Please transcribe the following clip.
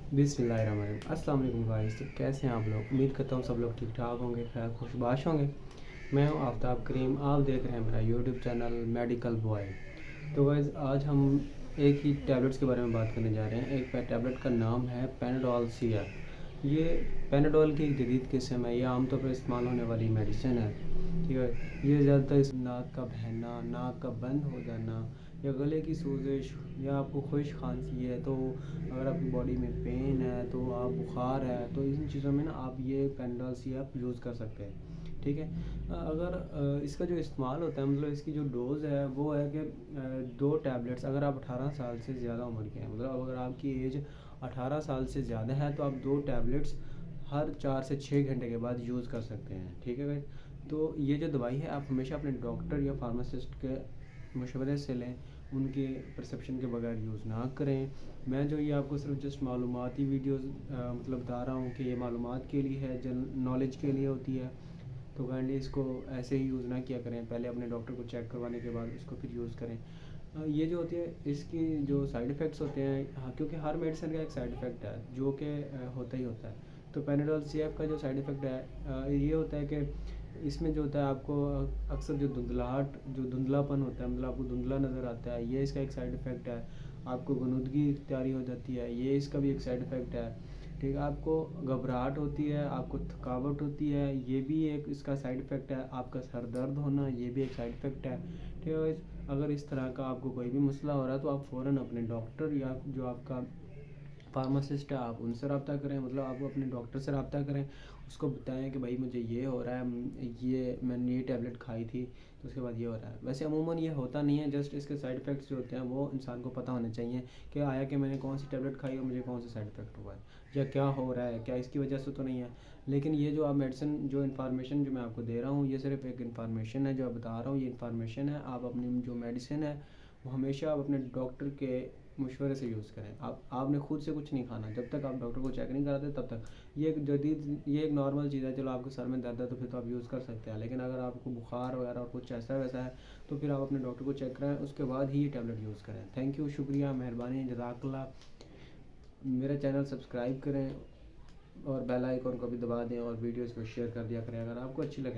बिस्मिल्लाहिर्रहमानिर्रहीम। अस्सलाम वालेकुम गाइस। तो कैसे हैं आप लोग? उम्मीद करता हूँ सब लोग ठीक ठाक होंगे, खैर खुशबाश होंगे। मैं हूँ आफ्ताब करीम, आप देख रहे हैं मेरा यूट्यूब चैनल मेडिकल बॉय। तो गाइस आज हम एक ही टैबलेट्स के बारे में बात करने जा रहे हैं। एक टैबलेट का नाम है पेनाडोल CF। ये पेनाडोल की एक जदीद किस्म है। ये आमतौर पर इस्तेमाल होने वाली मेडिसिन है, ठीक है। ये ज़्यादातर इस नाक का बहना, नाक का बंद हो जाना या गले की सूजिश या आपको खुश खांसी है, तो अगर आपकी बॉडी में पेन है, तो आप बुखार है, तो इन चीज़ों में ना आप ये पेनाडोल CF यूज़ कर सकते हैं, ठीक है। अगर इसका जो इस्तेमाल होता है, मतलब इसकी जो डोज़ है वो है कि 2 टैबलेट्स, अगर आप 18 साल से ज़्यादा उम्र के हैं, मतलब अगर आपकी एज 18 साल से ज़्यादा है तो आप 2 टैबलेट्स हर 4 से 6 घंटे के बाद यूज़ कर सकते हैं, ठीक है भाई। तो ये जो दवाई है आप हमेशा अपने डॉक्टर या फार्मासिस्ट के मशवरे से लें, उनके परसेप्शन के बगैर यूज़ ना करें। मैं जो ये आपको सिर्फ जस्ट मालूमाती वीडियोस मतलब बता रहा हूँ कि ये मालूमात के लिए है, जन नॉलेज के लिए होती है। तो काइंडली इसको ऐसे ही यूज़ ना किया करें, पहले अपने डॉक्टर को चेक करवाने के बाद उसको फिर यूज़ करें। ये जो होती है इसकी जो साइड इफ़ेक्ट्स होते हैं, हाँ, क्योंकि हर मेडिसिन का एक साइड इफ़ेक्ट है जो कि होता ही होता है। तो पेनाडोल CF का जो साइड इफ़ेक्ट है ये होता है कि इसमें जो होता है आपको अक्सर जो धुंधलाहट, जो धुंधलापन होता है, मतलब आपको धुंधला नज़र आता है, ये इसका एक साइड इफ़ेक्ट है। आपको गनुदगी इख्तियारी हो जाती है, ये इसका भी एक साइड इफ़ेक्ट है, ठीक है। आपको घबराहट होती है, आपको थकावट होती है, ये भी एक इसका साइड इफ़ेक्ट है। आपका सर दर्द होना, ये भी एक साइड इफ़ेक्ट है, ठीक है। अगर इस तरह का आपको कोई भी मसला हो रहा है तो आप फ़ौरन अपने डॉक्टर या जो आपका फार्मासिस्ट है आप उनसे रब्ता करें, मतलब आप अपने डॉक्टर से रब्ता करें, उसको बताएं कि भाई मुझे ये हो रहा है, ये मैंने ये टैबलेट खाई थी तो उसके बाद ये हो रहा है। वैसे अमूमन ये होता नहीं है, जस्ट इसके साइड इफ़ेक्ट्स जो होते हैं वो इंसान को पता होने चाहिए कि आया कि मैंने कौन सी टैबलेट खाई और मुझे कौन सा साइड इफ़ेक्ट हुआ है या क्या हो रहा है, क्या इसकी वजह से तो नहीं है। लेकिन ये जो आप मेडिसिन, जो इन्फॉर्मेशन जो मैं आपको दे रहा हूँ, ये सिर्फ एक इन्फॉर्मेशन है जो आप बता रहा हूँ, ये इन्फॉर्मेशन है। आप अपनी जो मेडिसिन है वो हमेशा आप अपने डॉक्टर के मशवरे से यूज़ करें। आपने खुद से कुछ नहीं खाना जब तक आप डॉक्टर को चेक नहीं कराते तब तक। ये एक जदीद, ये एक नॉर्मल चीज़ है। चलो आपके सर में दर्द है तो फिर तो आप यूज़ कर सकते हैं, लेकिन अगर आपको बुखार वगैरह और कुछ ऐसा वैसा है तो फिर आप अपने डॉक्टर को चेक कराएं, उसके बाद ही ये टैबलेट यूज़ करें। थैंक यू, शुक्रिया, मेहरबानी, जज़ाकल्लाह। मेरा चैनल सब्सक्राइब करें और बेल आइकन को भी दबा दें और वीडियोज़ को शेयर कर दिया करें अगर आपको अच्छी लगे।